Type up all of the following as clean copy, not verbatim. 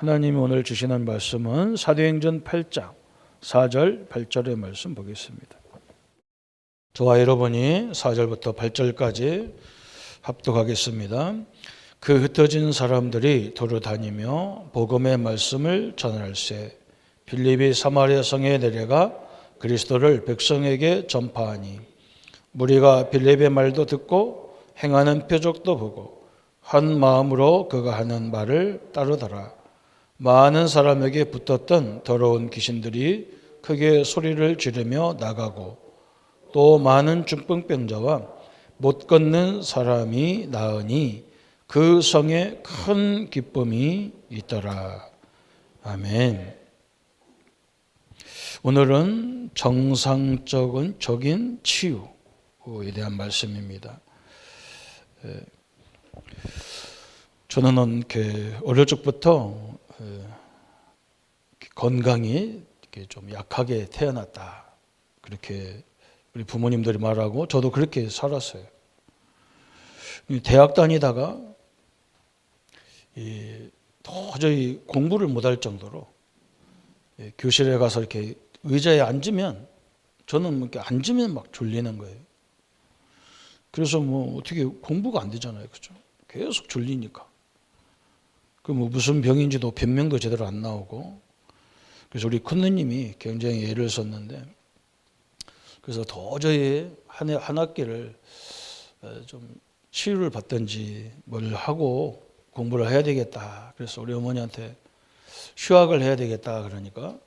하나님이 오늘 주시는 말씀은 사도행전 8장 4절 8절의 말씀 보겠습니다. 저와 여러분이 4절부터 8절까지 합독하겠습니다. 그 흩어진 사람들이 도로 다니며 복음의 말씀을 전할세 빌립이 사마리아 성에 내려가 그리스도를 백성에게 전파하니 무리가 빌립의 말도 듣고 행하는 표적도 보고 한 마음으로 그가 하는 말을 따르더라. 많은 사람에게 붙었던 더러운 귀신들이 크게 소리를 지르며 나가고 또 많은 중풍병자와 못 걷는 사람이 나으니 그 성에 큰 기쁨이 있더라. 아멘. 오늘은 정상적인 치유에 대한 말씀입니다. 저는 어릴 적부터 건강이 좀 약하게 태어났다. 그렇게 우리 부모님들이 말하고 저도 그렇게 살았어요. 대학 다니다가 도저히 공부를 못할 정도로 교실에 가서 이렇게 의자에 앉으면 저는 이렇게 앉으면 막 졸리는 거예요. 그래서 어떻게 공부가 안 되잖아요. 그죠? 계속 졸리니까. 무슨 병인지도 변명도 제대로 안 나오고. 그래서 우리 큰누님이 굉장히 애를 썼는데, 그래서 도저히 한 학기를 좀 치유를 받든지 뭘 하고 공부를 해야 되겠다. 그래서 우리 어머니한테 휴학을 해야 되겠다. 그러니까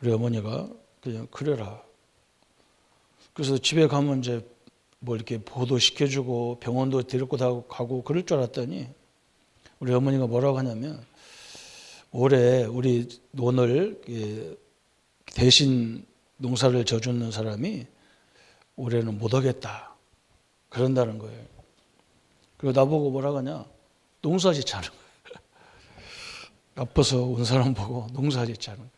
우리 어머니가 그냥 그래라. 그래서 집에 가면 이제 이렇게 보도시켜주고 병원도 데리고 가고 그럴 줄 알았더니 우리 어머니가 뭐라고 하냐면 올해 우리 논을 대신 농사를 져주는 사람이 올해는 못 오겠다. 그런다는 거예요. 그리고 나보고 뭐라고 하냐. 농사 짓자는 거예요. 아파서 온 사람 보고 농사 짓자는 거예요.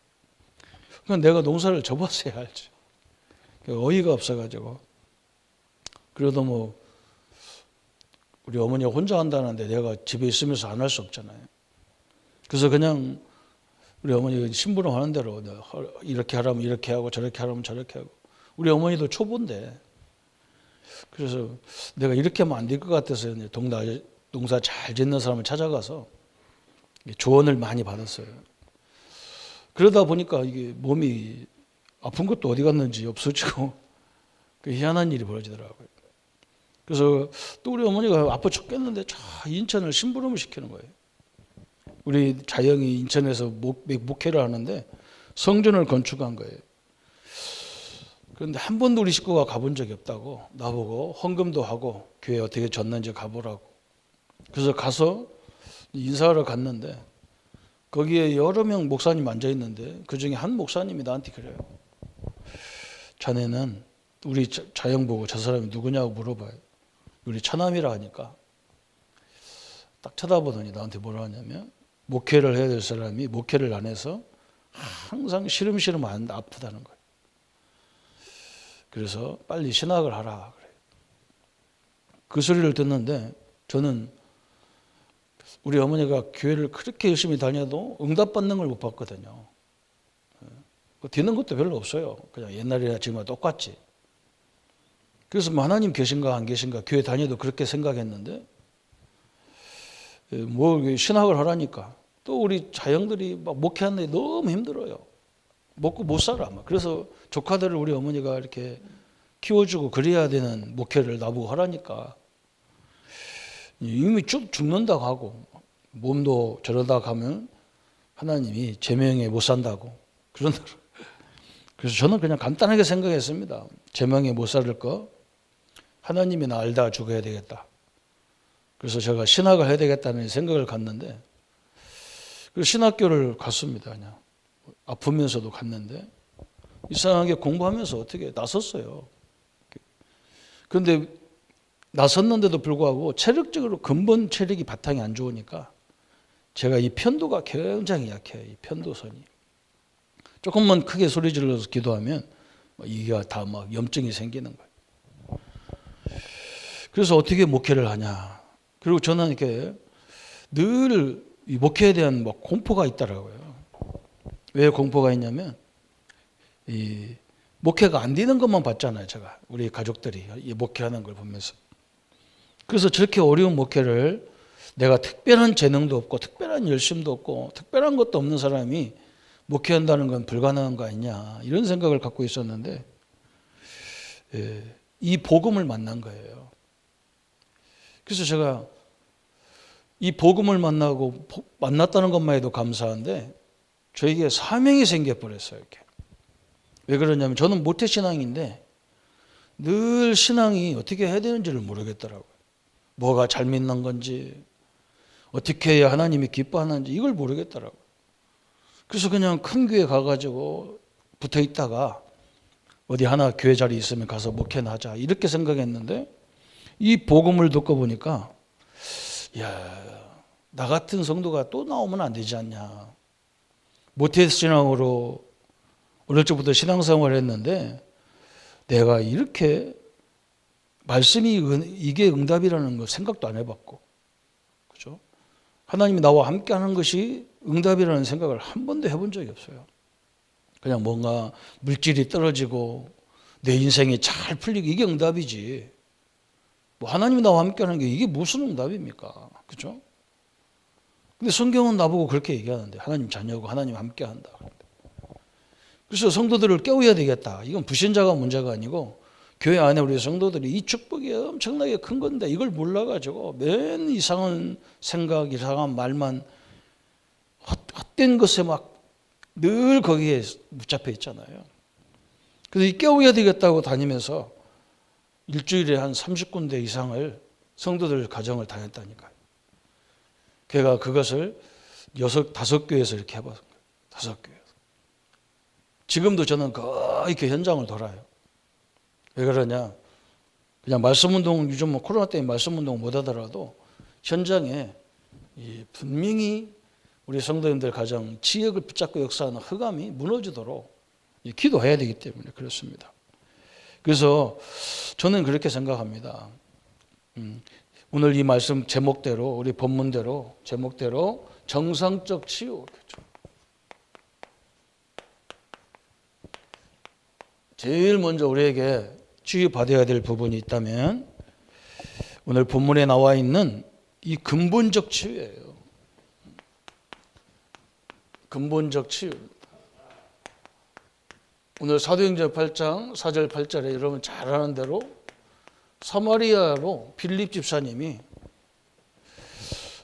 그러니까 내가 농사를 접었어야 알지. 어이가 없어가지고. 그래도 우리 어머니가 혼자 한다는데 내가 집에 있으면서 안 할 수 없잖아요. 그래서 그냥 우리 어머니가 심부름 하는 대로 이렇게 하라면 이렇게 하고 저렇게 하라면 저렇게 하고. 우리 어머니도 초보인데 그래서 내가 이렇게 하면 안 될 것 같아서 농사 잘 짓는 사람을 찾아가서 조언을 많이 받았어요. 그러다 보니까 이게 몸이 아픈 것도 어디 갔는지 없어지고 희한한 일이 벌어지더라고요. 그래서 또 우리 어머니가 아파 죽겠는데 저 인천을 심부름을 시키는 거예요. 우리 자영이 인천에서 목회를 하는데 성전을 건축한 거예요. 그런데 한 번도 우리 식구가 가본 적이 없다고 나보고 헌금도 하고 교회 어떻게 졌는지 가보라고. 그래서 가서 인사하러 갔는데 거기에 여러 명 목사님 앉아 있는데 그중에 한 목사님이 나한테 그래요. 자네는 우리 자영 보고 저 사람이 누구냐고 물어봐요. 우리 처남이라 하니까 딱 쳐다보더니 나한테 뭐라 하냐면 목회를 해야 될 사람이 목회를 안 해서 항상 시름시름 아프다는 거예요. 그래서 빨리 신학을 하라 그래요. 그 소리를 듣는데 저는 우리 어머니가 교회를 그렇게 열심히 다녀도 응답받는 걸 못 봤거든요. 되는 것도 별로 없어요. 그냥 옛날이나 지금과 똑같지. 그래서 하나님 계신가 안 계신가 교회 다녀도 그렇게 생각했는데 신학을 하라니까 또 우리 자영들이 막 목회하는데 너무 힘들어요. 먹고 못 살아. 그래서 조카들을 우리 어머니가 이렇게 키워주고 그래야 되는 목회를 나보고 하라니까 이미 쭉 죽는다고 하고 몸도 저러다 가면 하나님이 제명에 못 산다고 그런다고. 그래서 저는 그냥 간단하게 생각했습니다. 제명에 못 살 거 하나님이 나 알다 죽어야 되겠다. 그래서 제가 신학을 해야 되겠다는 생각을 갖는데 그래서 신학교를 갔습니다. 그냥 아프면서도 갔는데 이상하게 공부하면서 어떻게 나섰어요. 그런데 나섰는데도 불구하고 체력적으로 근본 체력이 바탕이 안 좋으니까 제가 이 편도가 굉장히 약해요. 이 편도선이. 조금만 크게 소리 질러서 기도하면 이게 다 염증이 생기는 거예요. 그래서 어떻게 목회를 하냐. 그리고 저는 이렇게 늘 이 목회에 대한 뭐 공포가 있더라고요. 왜 공포가 있냐면 이 목회가 안 되는 것만 봤잖아요. 제가 우리 가족들이 이 목회하는 걸 보면서. 그래서 저렇게 어려운 목회를 내가 특별한 재능도 없고 특별한 열심도 없고 특별한 것도 없는 사람이 목회한다는 건 불가능한 거 아니냐 이런 생각을 갖고 있었는데 이 복음을 만난 거예요. 그래서 제가 이 복음을 만났다는 것만 해도 감사한데 저에게 사명이 생겨버렸어요. 이렇게. 왜 그러냐면 저는 모태신앙인데 늘 신앙이 어떻게 해야 되는지를 모르겠더라고요. 뭐가 잘 믿는 건지 어떻게 해야 하나님이 기뻐하는지 이걸 모르겠더라고요. 그래서 그냥 큰 교회 가가지고 붙어 있다가 어디 하나 교회 자리 있으면 가서 목회나 하자 이렇게 생각했는데 이 복음을 듣고 보니까 나 같은 성도가 또 나오면 안 되지 않냐. 모태신앙으로 어릴 적부터 신앙생활을 했는데 내가 이렇게 말씀이 이게 응답이라는 거 생각도 안 해봤고, 그죠? 하나님이 나와 함께하는 것이 응답이라는 생각을 한 번도 해본 적이 없어요. 그냥 뭔가 물질이 떨어지고 내 인생이 잘 풀리고 이게 응답이지. 뭐 하나님이 나와 함께하는 게 이게 무슨 응답입니까? 그죠? 근데 성경은 나보고 그렇게 얘기하는데 하나님 자녀고 하나님 함께한다. 그래서 성도들을 깨워야 되겠다. 이건 불신자가 문제가 아니고 교회 안에 우리 성도들이 이 축복이 엄청나게 큰 건데 이걸 몰라가지고 맨 이상한 생각, 이상한 말만 헛된 것에 막 늘 거기에 붙잡혀 있잖아요. 그래서 이 깨워야 되겠다고 다니면서 일주일에 한 30군데 이상을 성도들 가정을 다녔다니까요. 걔가 그것을 5교회에서 이렇게 해봤어요. 5교회에서. 지금도 저는 거의 그 현장을 돌아요. 왜 그러냐? 그냥 말씀운동, 요즘 뭐 코로나 때문에 말씀운동 못 하더라도 현장에 분명히 우리 성도님들 가정 지역을 붙잡고 역사하는 흑암이 무너지도록 기도해야 되기 때문에 그렇습니다. 그래서 저는 그렇게 생각합니다. 오늘 이 말씀 제목대로 우리 본문대로 제목대로 정상적 치유. 제일 먼저 우리에게 치유받아야 될 부분이 있다면 오늘 본문에 나와 있는 이 근본적 치유예요. 근본적 치유. 오늘 사도행전 8장 4절 8절에 여러분 잘 아는 대로 사마리아로 빌립 집사님이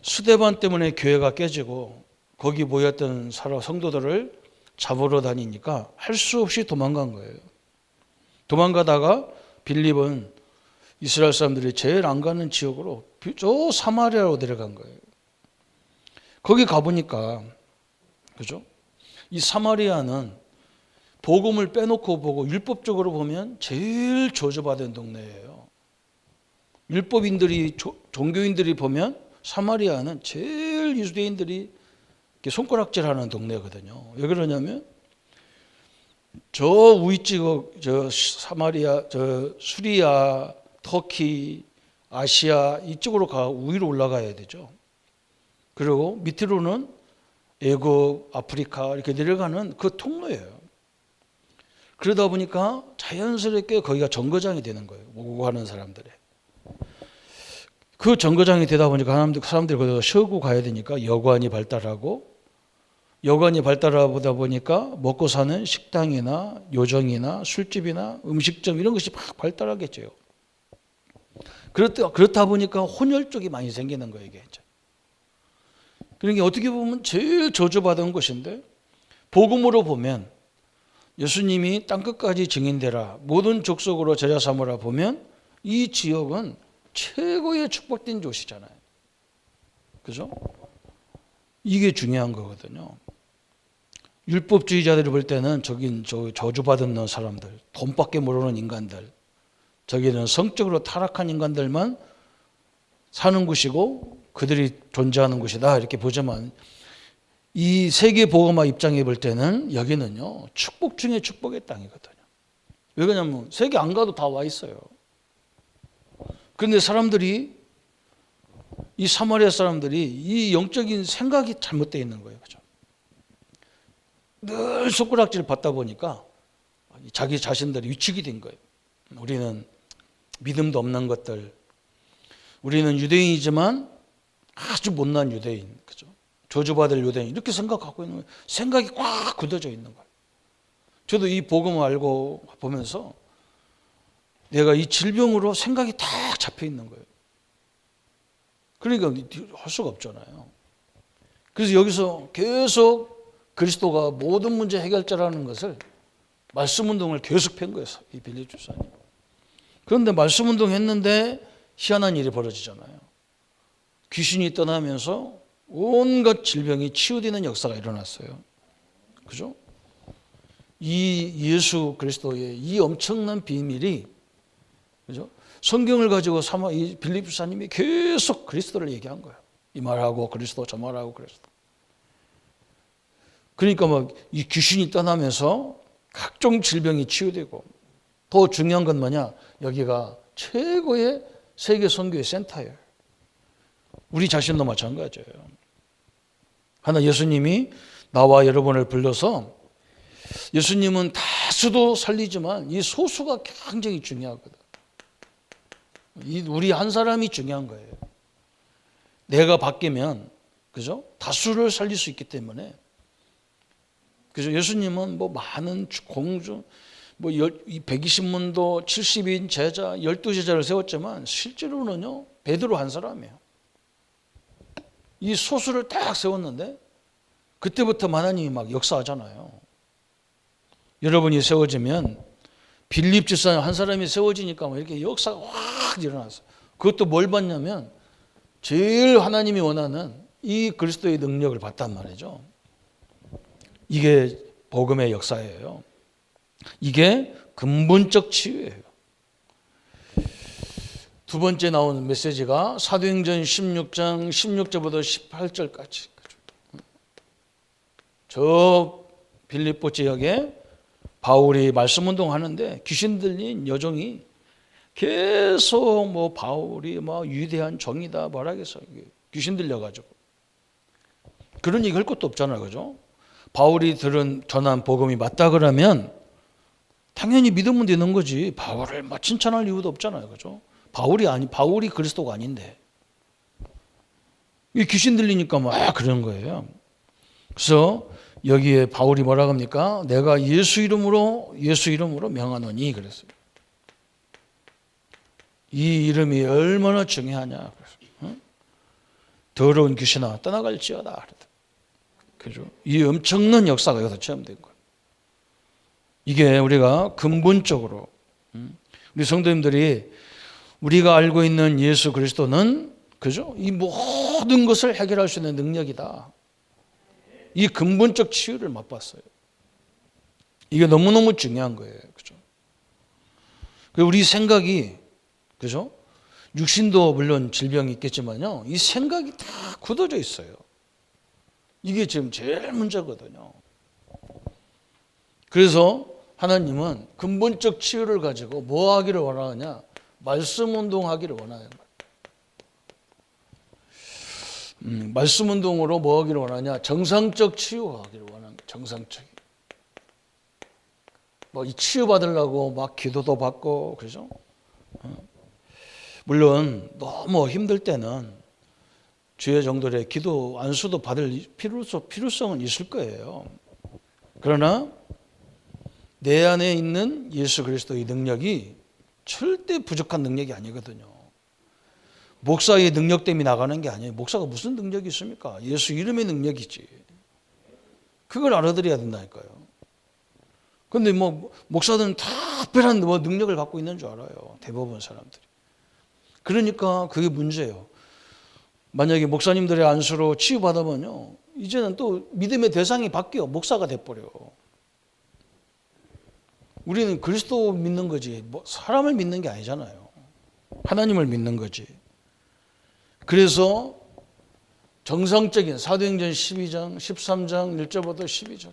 스데반 때문에 교회가 깨지고 거기 모였던 성도들을 잡으러 다니니까 할 수 없이 도망간 거예요. 도망가다가 빌립은 이스라엘 사람들이 제일 안 가는 지역으로 저 사마리아로 내려간 거예요. 거기 가보니까 그죠? 이 사마리아는 복음을 빼놓고 보고 율법적으로 보면 제일 저주받은 동네예요. 율법인들이 종교인들이 보면 사마리아는 제일 유대인들이 손가락질하는 동네거든요. 왜 그러냐면 저 우이지역, 저 사마리아, 저 수리아, 터키, 아시아 이쪽으로 위로 올라가야 되죠. 그리고 밑으로는 애국, 아프리카 이렇게 내려가는 그 통로예요. 그러다 보니까 자연스럽게 거기가 정거장이 되는 거예요. 오고 가는 사람들의. 그 정거장이 되다 보니까 사람들이 거기서 쉬고 가야 되니까 여관이 발달하고 여관이 발달하다 보니까 먹고 사는 식당이나 요정이나 술집이나 음식점 이런 것이 막 발달하겠죠. 그렇다 보니까 혼혈 쪽이 많이 생기는 거예요. 이게. 그러니까 어떻게 보면 제일 저주받은 것인데 복음으로 보면 예수님이 땅끝까지 증인되라 모든 족속으로 제자 삼으라 보면 이 지역은 최고의 축복된 곳이잖아요. 그죠? 이게 중요한 거거든요. 율법주의자들이 볼 때는 저긴 저주받은 사람들, 돈밖에 모르는 인간들, 저기는 성적으로 타락한 인간들만 사는 곳이고 그들이 존재하는 곳이다 이렇게 보지만 이 세계복음화 입장에 볼 때는 여기는요 축복 중에 축복의 땅이거든요. 왜 그러냐면 세계 안 가도 다 와 있어요. 그런데 사람들이 이 사마리아 사람들이 이 영적인 생각이 잘못되어 있는 거예요. 그죠? 늘 손가락질을 받다 보니까 자기 자신들이 위축이 된 거예요. 우리는 믿음도 없는 것들, 우리는 유대인이지만 아주 못난 유대인, 그죠? 저주받을 유대인, 이렇게 생각하고 있는 거예요. 생각이 꽉 굳어져 있는 거예요. 저도 이 복음을 알고 보면서 내가 이 질병으로 생각이 딱 잡혀 있는 거예요. 그러니까 할 수가 없잖아요. 그래서 여기서 계속 그리스도가 모든 문제 해결자라는 것을 말씀 운동을 계속 편 거예요. 이 빌립 집사님. 그런데 말씀 운동 했는데 희한한 일이 벌어지잖아요. 귀신이 떠나면서 온갖 질병이 치유되는 역사가 일어났어요. 그죠? 이 예수 그리스도의 이 엄청난 비밀이, 그죠? 성경을 가지고 이 빌립 집사님이 계속 그리스도를 얘기한 거예요. 이 말하고 그리스도, 저 말하고 그리스도. 그러니까 막 이 귀신이 떠나면서 각종 질병이 치유되고, 더 중요한 건 뭐냐? 여기가 최고의 세계 선교의 센터예요. 우리 자신도 마찬가지예요. 하나 예수님이 나와 여러분을 불러서, 예수님은 다수도 살리지만 이 소수가 굉장히 중요하거든. 우리 한 사람이 중요한 거예요. 내가 바뀌면, 그죠? 다수를 살릴 수 있기 때문에. 그죠? 예수님은 뭐 많은 공주, 뭐 120문도 70인 제자, 12제자를 세웠지만 실제로는요, 베드로 한 사람이에요. 이 소수를 딱 세웠는데 그때부터 하나님이 막 역사하잖아요. 여러분이 세워지면, 빌립 집사님 한 사람이 세워지니까 뭐 이렇게 역사가 확 일어났어요. 그것도 뭘 봤냐면 제일 하나님이 원하는 이 그리스도의 능력을 봤단 말이죠. 이게 복음의 역사예요. 이게 근본적 치유예요. 두 번째 나오는 메시지가 사도행전 16장 16절부터 18절까지. 저 빌립보 지역에 바울이 말씀 운동하는데 귀신 들린 여종이 계속 뭐 바울이 뭐 위대한 종이다 뭐라겠어, 귀신 들려가지고. 그런 얘기 할 것도 없잖아요, 그죠? 바울이 전한 복음이 맞다 그러면 당연히 믿으면 되는 거지. 바울을 막 칭찬할 이유도 없잖아요, 그죠? 바울이 그리스도가 아닌데. 이 귀신 들리니까 막 그런 거예요. 그래서 여기에 바울이 뭐라고 합니까? 내가 예수 이름으로 명하노니 그랬어요. 이 이름이 얼마나 중요하냐. 더러운 귀신아 떠나갈지어다. 그죠? 이 엄청난 역사가 여기서 체험된 거예요. 이게 우리가 근본적으로, 우리 성도님들이 우리가 알고 있는 예수 그리스도는, 그죠? 이 모든 것을 해결할 수 있는 능력이다. 이 근본적 치유를 맛봤어요. 이게 너무너무 중요한 거예요. 그죠? 우리 생각이, 그죠? 육신도 물론 질병이 있겠지만요, 이 생각이 다 굳어져 있어요. 이게 지금 제일 문제거든요. 그래서 하나님은 근본적 치유를 가지고 뭐 하기를 원하느냐? 말씀 운동하기를 원하는 거예요. 말씀 운동으로 뭐 하기를 원하냐? 정상적 치유하기를 원하는 거예요. 정상적인. 뭐 이 치유 받으려고 막 기도도 받고, 그죠? 물론 너무 힘들 때는 주의 정도의 기도 안수도 받을 필요성은 있을 거예요. 그러나 내 안에 있는 예수 그리스도의 능력이 절대 부족한 능력이 아니거든요. 목사의 능력 때문에 나가는 게 아니에요. 목사가 무슨 능력이 있습니까? 예수 이름의 능력이지. 그걸 알아들어야 된다니까요. 그런데 뭐 목사들은 다 특별한 뭐 능력을 갖고 있는 줄 알아요. 대부분 사람들이. 그러니까 그게 문제예요. 만약에 목사님들의 안수로 치유받으면요, 이제는 또 믿음의 대상이 바뀌어 목사가 돼버려. 우리는 그리스도 믿는 거지 뭐 사람을 믿는 게 아니잖아요. 하나님을 믿는 거지. 그래서 정상적인 사도행전 12장 13장 1절부터 12절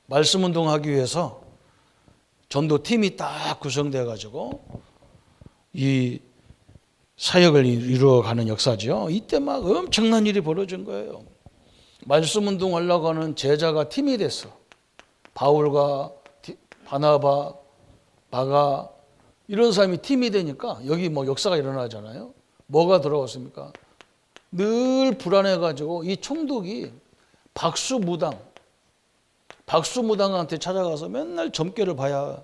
말씀 운동하기 위해서 전도팀이 딱 구성되어 가지고 이 사역을 이루어가는 역사죠. 이때 막 엄청난 일이 벌어진 거예요. 말씀 운동하려고 하는 제자가 팀이 됐어. 바울과 바나바, 바가 이런 사람이 팀이 되니까 여기 뭐 역사가 일어나잖아요. 뭐가 들어왔습니까? 늘 불안해가지고 이 총독이 박수무당한테 찾아가서 맨날 점괘를 봐야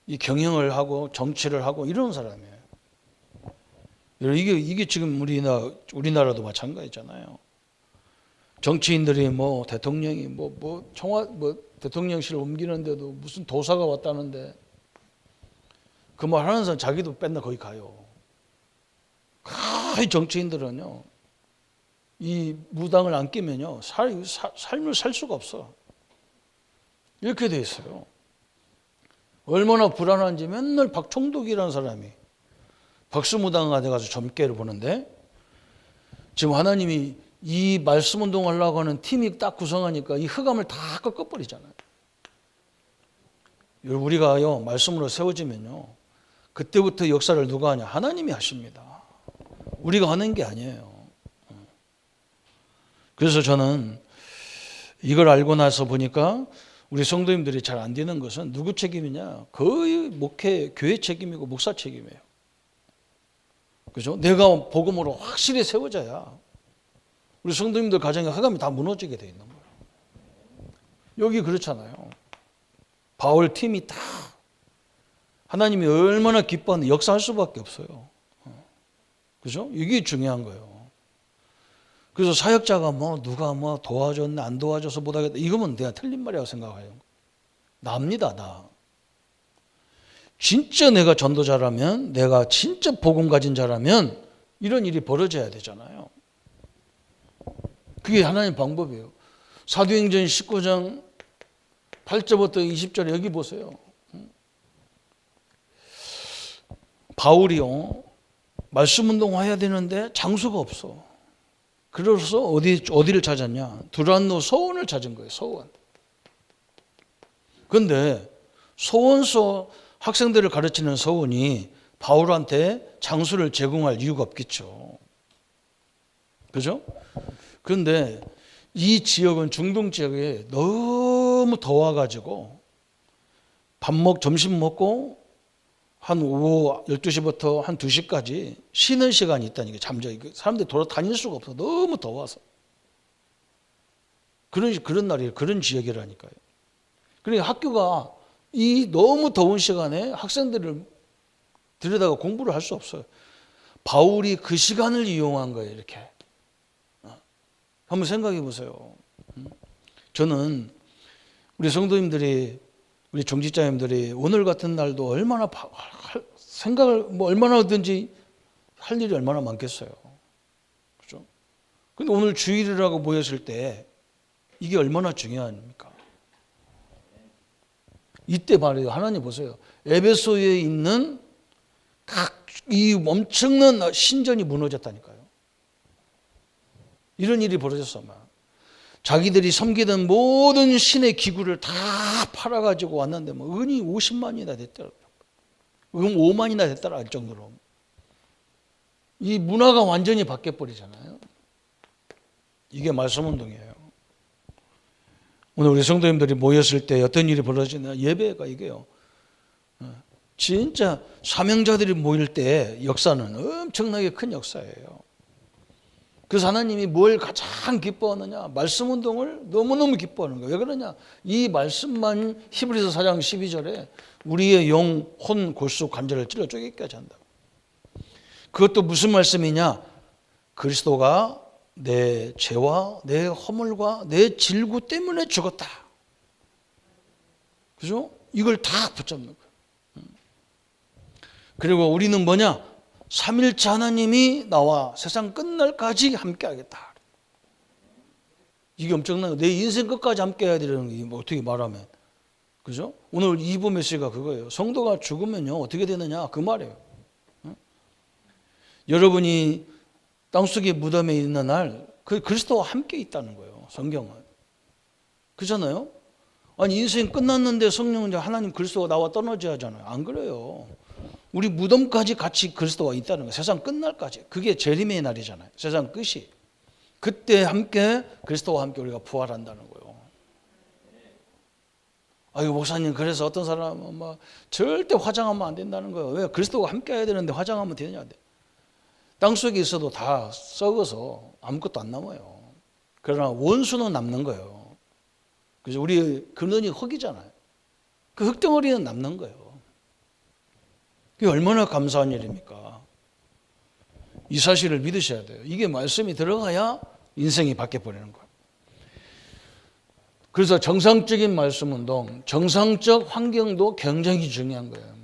이 경영을 하고 정치를 하고 이런 사람이에요. 이게 지금 우리나라도 마찬가지잖아요. 정치인들이 뭐 대통령이 대통령실 옮기는데도 무슨 도사가 왔다는데 그 말 하는 사람 자기도 맨날 거기 가요. 이 정치인들은요, 이 무당을 안 끼면요, 삶을 살 수가 없어. 이렇게 돼 있어요. 얼마나 불안한지 맨날 박총독이라는 사람이 박수무당한테 가서 점괘를 보는데 지금 하나님이 이 말씀 운동하려고 하는 팀이 딱 구성하니까 이 흑암을 다 꺾어버리잖아요. 우리가요, 말씀으로 세워지면요, 그때부터 역사를 누가 하냐? 하나님이 하십니다. 우리가 하는 게 아니에요. 그래서 저는 이걸 알고 나서 보니까 우리 성도님들이 잘 안 되는 것은 누구 책임이냐? 거의 교회 책임이고 목사 책임이에요. 그죠? 내가 복음으로 확실히 세워져야 우리 성도님들 가정의 흑암이 다 무너지게 돼 있는 거예요. 여기 그렇잖아요. 바울 팀이 다 하나님이 얼마나 기뻐하는데 역사할 수밖에 없어요. 그죠? 이게 중요한 거예요. 그래서 사역자가 누가 도와줬네, 안 도와줘서 못하겠다. 이거면 내가 틀린 말이라고 생각해요. 납니다, 나. 진짜 내가 전도자라면, 내가 진짜 복음 가진 자라면 이런 일이 벌어져야 되잖아요. 그게 하나님 방법이에요. 사도행전 19장 8절부터 20절에 여기 보세요. 바울이요, 말씀 운동해야 되는데 장소가 없어. 그래서 어디를 찾았냐? 두란노 서원을 찾은 거예요. 서원. 그런데 서원서 학생들을 가르치는 서원이 바울한테 장소를 제공할 이유가 없겠죠. 그죠? 그런데 이 지역은 중동 지역에 너무 더워가지고 점심 먹고 한 오후 12시부터 한 2시까지 쉬는 시간이 있다는 게 잠자기. 사람들이 돌아다닐 수가 없어. 너무 더워서. 그런 날이에요. 그런 지역이라니까요. 그러니까 학교가 이 너무 더운 시간에 학생들을 들여다가 공부를 할 수 없어요. 바울이 그 시간을 이용한 거예요. 이렇게. 한번 생각해 보세요. 저는 우리 성도님들이, 우리 종직자님들이 오늘 같은 날도 얼마나 생각을 얼마나 하든지 할 일이 얼마나 많겠어요. 그렇죠? 근데 오늘 주일이라고 모였을 때 이게 얼마나 중요합니까? 이때 말이에요. 하나님 보세요. 에베소에 있는 이 엄청난 신전이 무너졌다니까요. 이런 일이 벌어졌어. 자기들이 섬기던 모든 신의 기구를 다 팔아가지고 왔는데 은이 50만이나 됐더라. 은 5만이나 됐더라 할 정도로. 이 문화가 완전히 바뀌어버리잖아요. 이게 말씀운동이에요. 오늘 우리 성도님들이 모였을 때 어떤 일이 벌어지냐? 예배가 이게요. 진짜 사명자들이 모일 때 역사는 엄청나게 큰 역사예요. 그래서 하나님이 뭘 가장 기뻐하느냐? 말씀 운동을 너무너무 기뻐하는 거예요. 왜 그러냐? 이 말씀만 히브리서 4장 12절에 우리의 영, 혼, 골수, 관절을 찔러 쪼개기까지 한다. 그것도 무슨 말씀이냐? 그리스도가 내 죄와 내 허물과 내 질구 때문에 죽었다. 그죠? 이걸 다 붙잡는 거예요. 그리고 우리는 뭐냐? 삼일째 하나님이 나와 세상 끝날까지 함께하겠다. 이게 엄청난 거예요. 내 인생 끝까지 함께해야 되는 게 어떻게 말하면. 그죠? 오늘 2부 메시지가 그거예요. 성도가 죽으면요 어떻게 되느냐 그 말이에요. 여러분이 땅속의 무덤에 있는 날 그 그리스도와 함께 있다는 거예요. 성경은. 그렇잖아요? 아니 인생 끝났는데 성령은 하나님 그리스도가 나와 떠나지 하잖아요. 안 그래요. 우리 무덤까지 같이 그리스도와 있다는 거예요. 세상 끝날까지. 그게 재림의 날이잖아요. 세상 끝이. 그때 함께 그리스도와 함께 우리가 부활한다는 거예요. 아유 목사님, 그래서 어떤 사람은 막 절대 화장하면 안 된다는 거예요. 왜? 그리스도와 함께 해야 되는데 화장하면 되냐? 땅속에 있어도 다 썩어서 아무것도 안 남아요. 그러나 원수는 남는 거예요. 그래서 우리 근원이 흙이잖아요. 그 흙덩어리는 남는 거예요. 그게 얼마나 감사한 일입니까? 이 사실을 믿으셔야 돼요. 이게 말씀이 들어가야 인생이 바뀌어버리는 거예요. 그래서 정상적인 말씀 운동, 정상적 환경도 굉장히 중요한 거예요.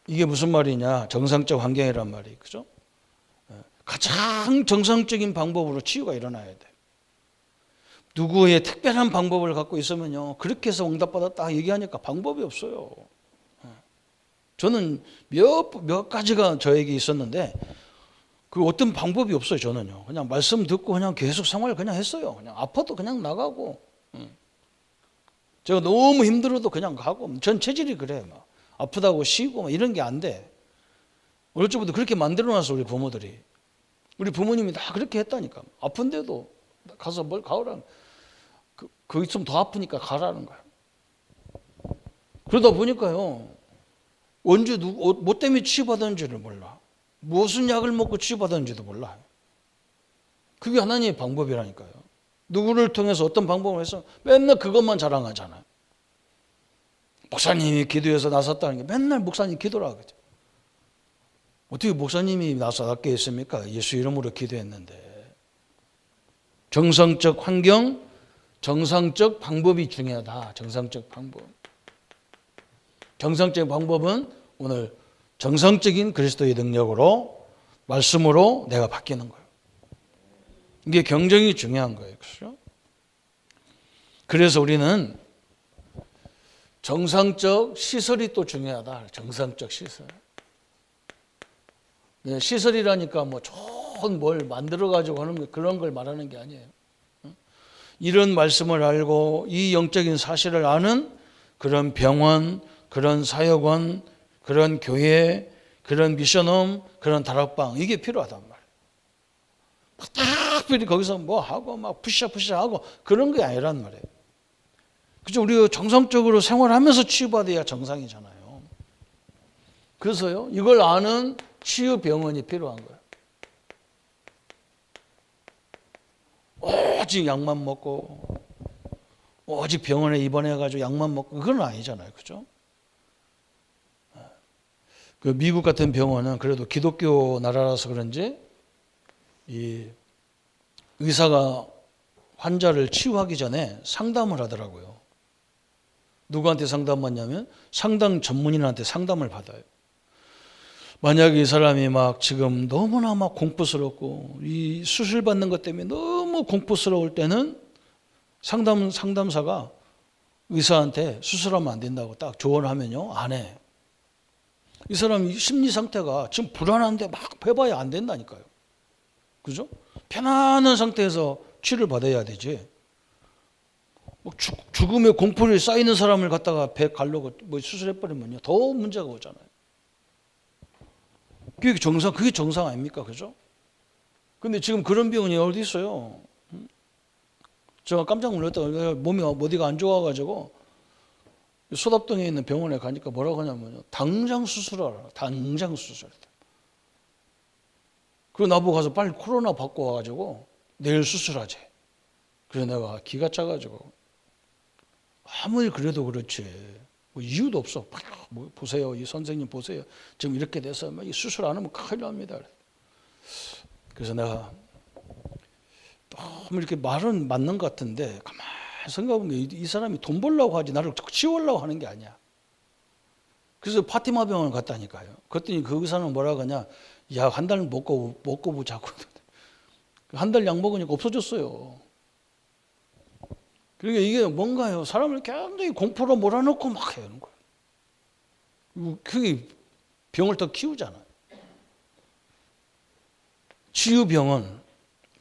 이게 무슨 말이냐? 정상적 환경이란 말이, 그죠? 가장 정상적인 방법으로 치유가 일어나야 돼. 누구의 특별한 방법을 갖고 있으면요, 그렇게 해서 응답받았다 얘기하니까 방법이 없어요. 저는 몇 가지가 저에게 있었는데 그 어떤 방법이 없어요. 저는요, 그냥 말씀 듣고 그냥 계속 생활 그냥 했어요. 그냥 아파도 그냥 나가고, 제가 너무 힘들어도 그냥 가고. 전 체질이 그래요. 막 아프다고 쉬고 막 이런 게 안 돼. 어릴 적부터 그렇게 만들어놨어. 우리 부모님이 다 그렇게 했다니까. 아픈데도 가서 뭘 가오라는, 거기 있으면 더 아프니까 가라는 거야. 그러다 보니까요, 언제 뭐 때문에 치유받았는지를 몰라. 무슨 약을 먹고 치유받았는지도 몰라. 그게 하나님의 방법이라니까요. 누구를 통해서 어떤 방법을 해서 맨날 그것만 자랑하잖아요. 목사님이 기도해서 나섰다는 게 맨날 목사님 기도라 그러죠. 어떻게 목사님이 나서 낫게 했습니까? 예수 이름으로 기도했는데. 정상적 환경, 정상적 방법이 중요하다. 정상적 방법. 정상적인 방법은 오늘 정상적인 그리스도의 능력으로, 말씀으로 내가 바뀌는 거예요. 이게 굉장히 중요한 거예요. 그렇죠? 그래서 우리는 정상적 시설이 또 중요하다. 정상적 시설. 시설이라니까 뭐 좋은 뭘 만들어가지고 하는 그런 걸 말하는 게 아니에요. 이런 말씀을 알고 이 영적인 사실을 아는 그런 병원, 그런 사역원, 그런 교회, 그런 미션홈, 그런 다락방, 이게 필요하단 말이에요. 특별히 거기서 뭐 하고 막 푸시업 하고 그런 게 아니란 말이에요. 그죠? 우리가 정상적으로 생활하면서 치유받아야 정상이잖아요. 그래서요, 이걸 아는 치유병원이 필요한 거예요. 오직 약만 먹고, 오직 병원에 입원해가지고 약만 먹고, 그건 아니잖아요. 그죠? 그 미국 같은 병원은 그래도 기독교 나라라서 그런지 이 의사가 환자를 치유하기 전에 상담을 하더라고요. 누구한테 상담받냐면 상담 전문인한테 상담을 받아요. 만약에 이 사람이 막 지금 너무나 막 공포스럽고 이 수술 받는 것 때문에 너무 공포스러울 때는 상담사가 의사한테 수술하면 안 된다고 딱 조언을 하면요, 안 해. 이 사람 심리 상태가 지금 불안한데 막 해봐야 안 된다니까요. 그죠? 편안한 상태에서 치료를 받아야 되지. 죽음의 공포를 쌓이는 사람을 갖다가 배 가려고 뭐 수술해버리면요, 더 문제가 오잖아요. 그게 정상 아닙니까? 그죠? 근데 지금 그런 병원이 어디 있어요? 제가 깜짝 놀랐다가 몸이 어디가 안 좋아가지고 소답동에 있는 병원에 가니까 뭐라고 하냐면요, 당장 수술하라. 당장 수술하라. 그리고 나보고 가서 빨리 코로나 받고 와가지고 내일 수술하재. 그래서 내가 기가 차가지고 아무리 그래도 그렇지 뭐 이유도 없어. 뭐 보세요, 이 선생님 보세요. 지금 이렇게 돼서 막 수술 안 하면 큰일 납니다. 그래서 내가 너무 이렇게 말은 맞는 것 같은데 가만히 생각해보면 이 사람이 돈 벌려고 하지 나를 치우려고 하는 게 아니야. 그래서 파티마 병원을 갔다니까요. 그랬더니 그 의사는 뭐라고 하냐, 약 한 달 먹고 보자고. 한 달 약 먹으니까 없어졌어요. 그러니까 이게 뭔가요? 사람을 굉장히 공포로 몰아넣고 막 해야 하는 거예요. 그게 병을 더 키우잖아요. 치유병원,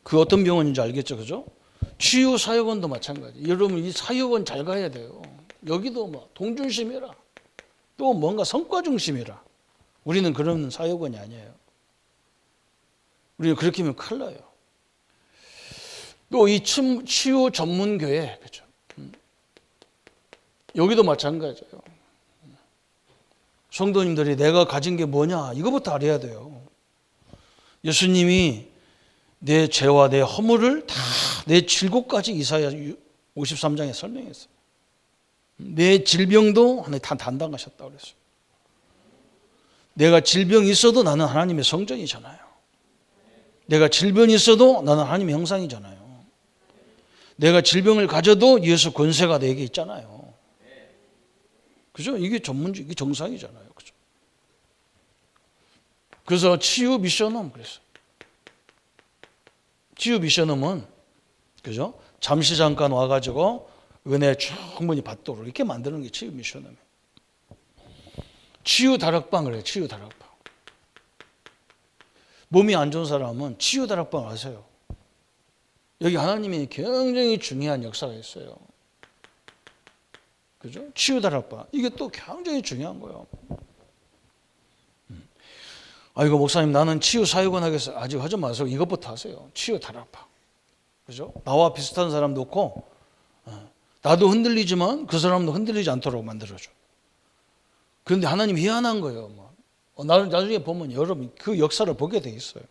그 어떤 병원인지 알겠죠? 그죠? 치유 사역원도 마찬가지. 여러분 이 사역원 잘 가야 돼요. 여기도 막 동중심해라. 또 뭔가 성과 중심이라. 우리는 그런 사역원이 아니에요. 우리는 그렇게 하면 큰일 나요. 또 이 치유 전문교회, 그렇죠? 여기도 마찬가지예요. 성도님들이 내가 가진 게 뭐냐, 이거부터 알아야 돼요. 예수님이 내 죄와 내 허물을 다 내 질고까지 이사야 53장에 설명했어요. 내 질병도 하나님 다 담당하셨다고 그랬어요. 내가 질병이 있어도 나는 하나님의 성전이잖아요. 내가 질병이 있어도 나는 하나님의 형상이잖아요. 내가 질병을 가져도 예수 권세가 내게 있잖아요. 그죠? 이게 이게 정상이잖아요. 그죠? 그래서 치유 미션홈 그랬어요. 치유 미션홈은 그죠? 잠시 잠깐 와가지고 은혜 충분히 받도록 이렇게 만드는 게 치유 미션홈이에요. 치유 다락방을 해요. 치유 다락방. 몸이 안 좋은 사람은 치유 다락방 아세요? 여기 하나님이 굉장히 중요한 역사가 있어요. 그죠? 치유 다락방. 이게 또 굉장히 중요한 거예요. 아이고 목사님 나는 치유 사역원 하겠어요. 아직 하지 마세요. 이것부터 하세요. 치유 다락방. 그죠? 나와 비슷한 사람 놓고 나도 흔들리지만 그 사람도 흔들리지 않도록 만들어줘. 그런데 하나님 희한한 거예요. 나중에 보면 여러분 그 역사를 보게 돼 있어요.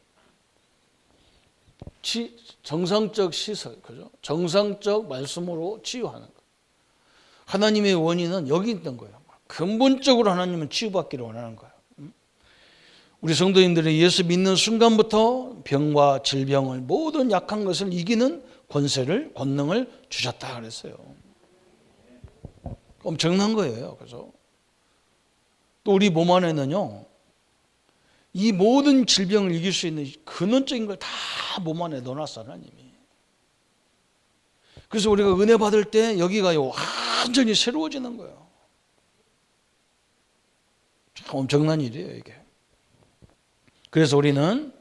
정상적 시설, 그죠? 정상적 말씀으로 치유하는 거. 하나님의 원인은 여기 있는 거예요. 근본적으로 하나님은 치유받기를 원하는 거예요. 우리 성도님들이 예수 믿는 순간부터 병과 질병을 모든 약한 것을 이기는 권세를, 권능을 주셨다 그랬어요. 엄청난 거예요. 그죠? 또 우리 몸 안에는요, 이 모든 질병을 이길 수 있는 근원적인 걸 다 몸 안에 넣어놨어, 하나님이. 그래서 우리가 은혜 받을 때 여기가 완전히 새로워지는 거예요. 참 엄청난 일이에요, 이게. 그래서 우리는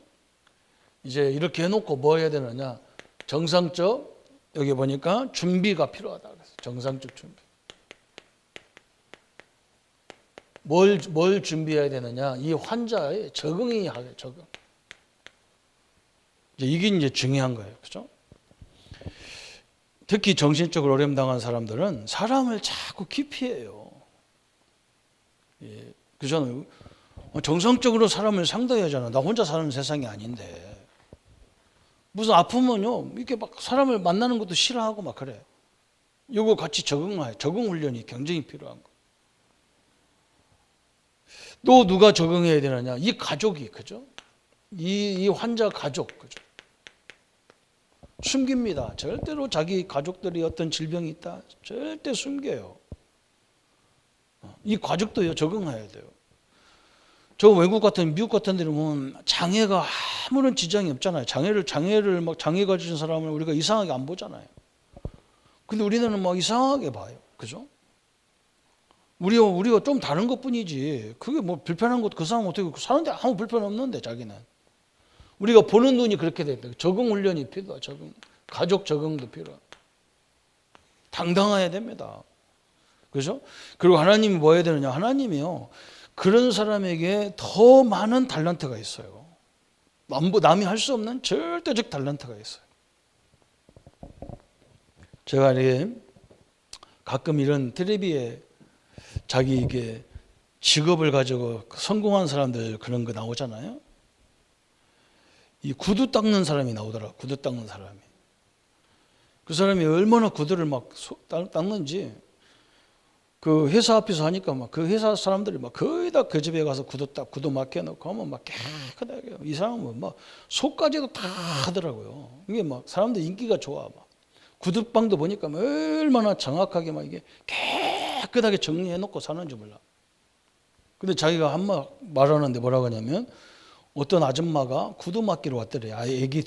이제 이렇게 해놓고 뭐 해야 되느냐. 정상적, 여기 보니까 준비가 필요하다 그랬어요. 정상적 준비. 뭘 준비해야 되느냐. 이 환자의 적응이 하게, 적응. 이게 이제 중요한 거예요. 그죠? 특히 정신적으로 어려움 당한 사람들은 사람을 자꾸 기피해요. 예, 그죠? 정상적으로 사람을 상대해야 하잖아. 나 혼자 사는 세상이 아닌데. 무슨 아프면요, 이렇게 막 사람을 만나는 것도 싫어하고 막 그래. 이거 같이 적응 훈련이 굉장히 필요한 거. 또 누가 적응해야 되느냐? 이 가족이, 그죠? 이 환자 가족, 그죠? 숨깁니다. 절대로 자기 가족들이 어떤 질병이 있다. 절대 숨겨요. 이 가족도요, 적응해야 돼요. 저 외국 같은, 미국 같은 데는 보면 장애가 아무런 지장이 없잖아요. 장애를 막 장애 가진 사람을 우리가 이상하게 안 보잖아요. 근데 우리는 막 이상하게 봐요. 그죠? 우리가 좀 다른 것 뿐이지. 그게 뭐 불편한 것, 그 사람 어떻게 사는데 아무 불편 없는데 자기는. 우리가 보는 눈이 그렇게 됐다. 적응 훈련이 필요하다. 가족 적응도 필요하다. 당당해야 됩니다. 그죠? 그리고 하나님이 뭐 해야 되느냐? 하나님이요, 그런 사람에게 더 많은 달란트가 있어요. 남이 할 수 없는 절대적 달란트가 있어요. 제가 가끔 이런 텔레비에 자기 이게 직업을 가지고 성공한 사람들 그런 거 나오잖아요. 이 구두 닦는 사람이 나오더라. 구두 닦는 사람이. 그 사람이 얼마나 구두를 막 닦는지 그 회사 앞에서 하니까 막 그 회사 사람들이 막 거의 다 그 집에 가서 구두 맡겨놓고 하면 막 깨끗하게, 이 사람은 막 속까지도 다 하더라고요. 이게 막 사람들 인기가 좋아. 막 구두방도 보니까 얼마나 정확하게 막 이게 깨끗하게 정리해놓고 사는지 몰라. 근데 자기가 말하는데 뭐라고 하냐면, 어떤 아줌마가 구두 맡기러 왔더래. 애기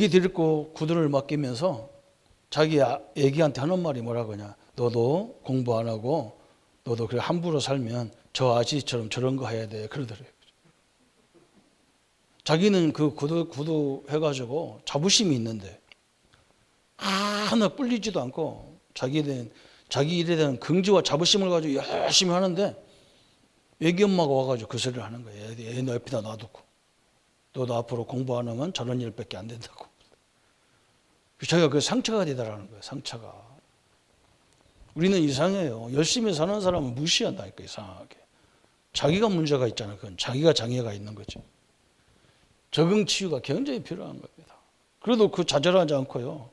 데리고 구두를 맡기면서 자기 애기한테 하는 말이 뭐라고 하냐. 너도 공부 안 하고 너도 그래 함부로 살면 저 아저씨처럼 저런 거 해야 돼. 그러더래요. 자기는 그 구두 해가지고 자부심이 있는데 하나 뿔리지도 않고 자기 일에 대한 긍지와 자부심을 가지고 열심히 하는데 애기 엄마가 와가지고 그 소리를 하는 거예요. 애 너 옆에다 놔두고 너도 앞으로 공부 안 하면 저런 일밖에 안 된다고. 자기가 그 상처가 되더라는 거예요. 상처가. 우리는 이상해요. 열심히 사는 사람은 무시한다니까, 이상하게. 자기가 문제가 있잖아요. 그건 자기가 장애가 있는 거죠. 적응 치유가 굉장히 필요한 겁니다. 그래도 그 좌절하지 않고요.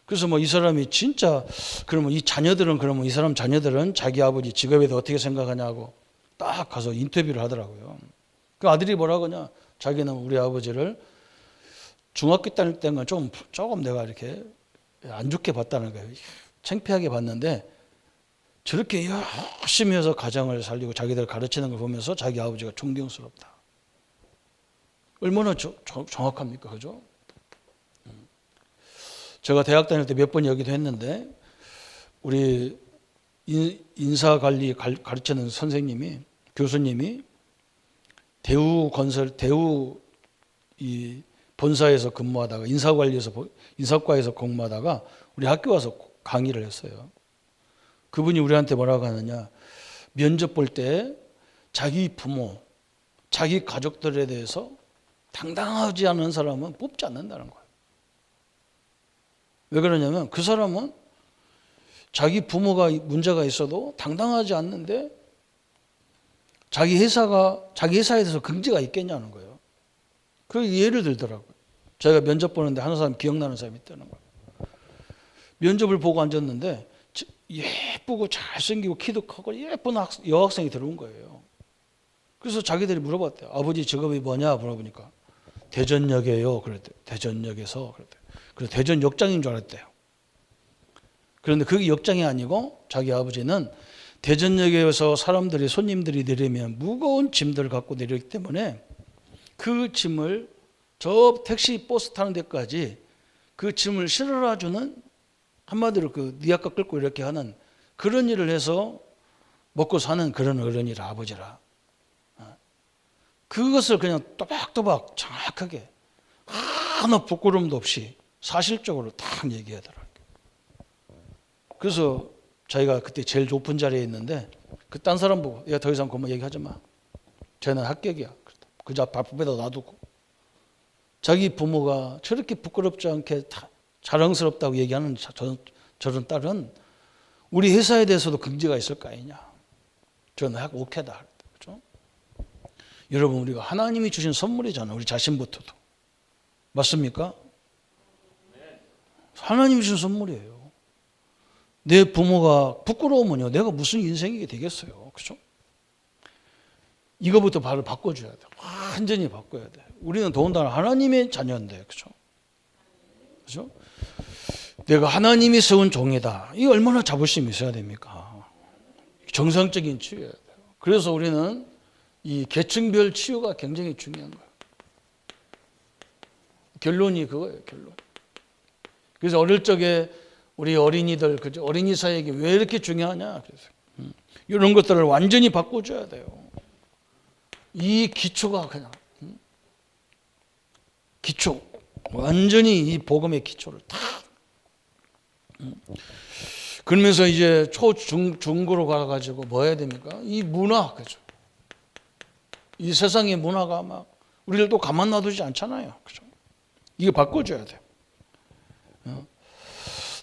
그래서 뭐 이 사람이 진짜 그러면 이 자녀들은 그러면 이 사람 자녀들은 자기 아버지 직업에 대해 어떻게 생각하냐고 딱 가서 인터뷰를 하더라고요. 그 아들이 뭐라고 하냐? 자기는 우리 아버지를 중학교 다닐 때는 조금 내가 이렇게 안 좋게 봤다는 거예요. 창피하게 봤는데 저렇게 열심히 해서 가정을 살리고 자기들 가르치는 걸 보면서 자기 아버지가 존경스럽다. 얼마나 정확합니까? 그죠? 제가 대학 다닐 때 몇 번 얘기도 했는데 우리 인사관리 가르치는 선생님이 교수님이 대우 이 본사에서 근무하다가 인사과에서 근무하다가 우리 학교 와서 강의를 했어요. 그분이 우리한테 뭐라고 하느냐, 면접 볼 때 자기 부모, 자기 가족들에 대해서 당당하지 않은 사람은 뽑지 않는다는 거예요. 왜 그러냐면 그 사람은 자기 부모가 문제가 있어도 당당하지 않는데 자기 회사에 대해서 긍지가 있겠냐는 거예요. 그 예를 들더라고요. 제가 면접 보는데 한 사람 기억나는 사람이 있다는 거예요. 면접을 보고 앉았는데 예쁘고 잘생기고 키도 크고 예쁜 여학생이 들어온 거예요. 그래서 자기들이 물어봤대요. 아버지 직업이 뭐냐 물어보니까 대전역이에요. 그랬대요. 대전역에서 그랬대요. 그래서 대전역장인 줄 알았대요. 그런데 그게 역장이 아니고 자기 아버지는 대전역에서 손님들이 내리면 무거운 짐들을 갖고 내리기 때문에 그 짐을 저 택시 버스 타는 데까지 그 짐을 실어라 주는, 한마디로 그 니아까 끌고 이렇게 하는 그런 일을 해서 먹고 사는 그런 어른이라, 아버지라. 그것을 그냥 또박또박 정확하게 하나 부끄럼도 없이 사실적으로 딱 얘기하더라고요. 그래서 자기가 그때 제일 높은 자리에 있는데 그 딴 사람 보고 야, 더 이상 그만 얘기하지 마. 쟤는 합격이야. 그저 밥에다 놔두고. 자기 부모가 저렇게 부끄럽지 않게 자랑스럽다고 얘기하는 저런 딸은 우리 회사에 대해서도 긍지가 있을 거 아니냐. 저는 오케다. 그렇죠? 여러분, 우리가 하나님이 주신 선물이잖아요. 우리 자신부터도. 맞습니까? 하나님이 주신 선물이에요. 내 부모가 부끄러우면요, 내가 무슨 인생이 되겠어요. 그렇죠? 이거부터 바로 바꿔줘야 돼. 완전히 바꿔야 돼. 우리는 더군다나 하나님의 자녀인데, 그렇죠? 그렇죠? 내가 하나님이 세운 종이다. 이거 얼마나 자부심이 있어야 됩니까? 정상적인 치유여야 돼요. 그래서 우리는 이 계층별 치유가 굉장히 중요한 거예요. 결론이 그거예요, 결론. 그래서 어릴 적에 우리 어린이들, 그죠? 어린이 사역이 왜 이렇게 중요하냐? 그래서 이런 것들을 완전히 바꿔줘야 돼요. 이 기초가 그냥 기초, 완전히 이 복음의 기초를 다. 그러면서 이제 중고로 가가지고 뭐 해야 됩니까? 이 문화, 그죠? 이 세상의 문화가 막 우리를 또 가만 놔두지 않잖아요, 그죠? 이거 바꿔줘야 돼요.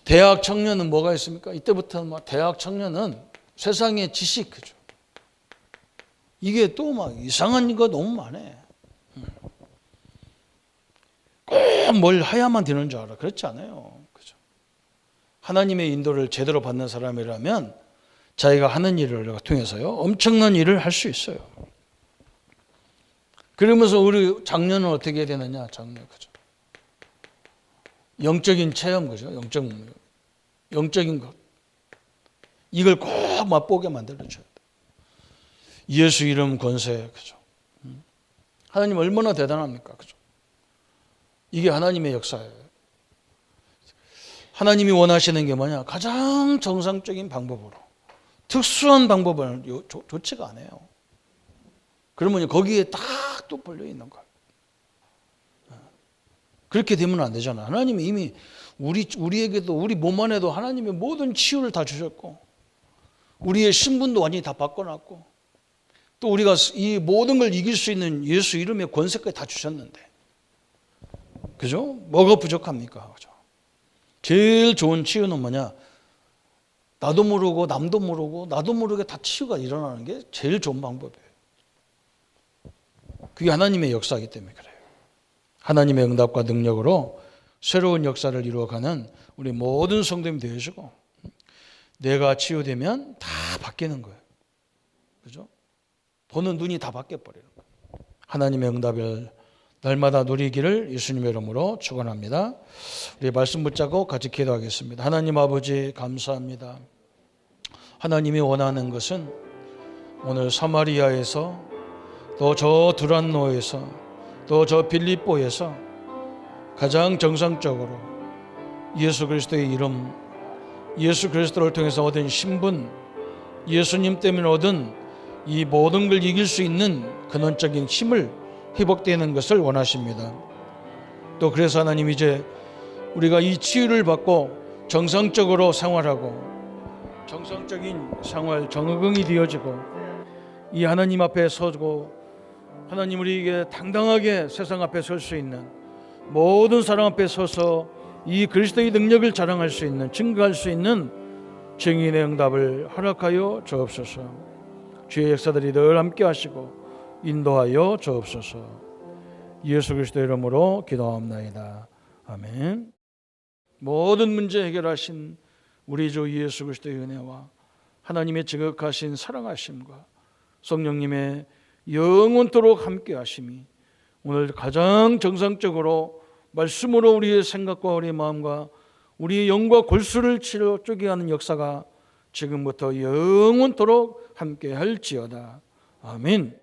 대학 청년은 뭐가 있습니까? 이때부터 막 대학 청년은 세상의 지식, 그죠? 이게 또 막 이상한 거 너무 많아. 꼭 뭘 해야만 되는 줄 알아. 그렇지 않아요. 그죠? 하나님의 인도를 제대로 받는 사람이라면 자기가 하는 일을 통해서요, 엄청난 일을 할 수 있어요. 그러면서 우리 장년은 어떻게 해야 되느냐? 장년, 그죠? 영적인 체험, 그죠? 영적인 것. 이걸 꼭 맛보게 만들어줘야 돼. 예수 이름 권세, 그죠? 하나님 얼마나 대단합니까? 그죠? 이게 하나님의 역사예요. 하나님이 원하시는 게 뭐냐? 가장 정상적인 방법으로, 특수한 방법은 좋지가 않아요. 그러면 거기에 딱 또 벌려 있는 거예요. 그렇게 되면 안 되잖아. 하나님이 이미 우리에게도 우리 몸 안에도 하나님의 모든 치유를 다 주셨고 우리의 신분도 완전히 다 바꿔놨고 또 우리가 이 모든 걸 이길 수 있는 예수 이름의 권세까지 다 주셨는데 그죠? 뭐가 부족합니까? 그죠? 제일 좋은 치유는 뭐냐? 나도 모르고 남도 모르고 나도 모르게 다 치유가 일어나는 게 제일 좋은 방법이에요. 그게 하나님의 역사이기 때문에 그래요. 하나님의 응답과 능력으로 새로운 역사를 이루어가는 우리 모든 성도님이 되어주고 내가 치유되면 다 바뀌는 거예요. 그죠? 보는 눈이 다 바뀌어버리는 거예요. 하나님의 응답을 날마다 누리기를 예수님의 이름으로 축원합니다. 우리 말씀 붙잡고 같이 기도하겠습니다. 하나님 아버지 감사합니다. 하나님이 원하는 것은 오늘 사마리아에서 또 저 두란노에서 또 저 빌립보에서 가장 정상적으로 예수 그리스도의 이름, 예수 그리스도를 통해서 얻은 신분, 예수님 때문에 얻은 이 모든 걸 이길 수 있는 근원적인 힘을 회복되는 것을 원하십니다. 또 그래서 하나님 이제 우리가 이 치유를 받고 정상적으로 생활하고 정상적인 생활 정의이 되어지고 이 하나님 앞에 서고 하나님 우리에게 당당하게 세상 앞에 설 수 있는 모든 사람 앞에 서서 이 그리스도의 능력을 자랑할 수 있는 증거할 수 있는 증인의 응답을 허락하여 주옵소서. 주의 역사들이 늘 함께 하시고 인도하여 주옵소서. 예수 그리스도의 이름으로 기도합나이다. 아멘. 모든 문제 해결하신 우리 주 예수 그리스도의 은혜와 하나님의 지극하신 사랑하심과 성령님의 영원토록 함께 하심이 오늘 가장 정상적으로 말씀으로 우리의 생각과 우리의 마음과 우리의 영과 골수를 치러 쪼개 하는 역사가 지금부터 영원토록 함께 할지어다. 아멘.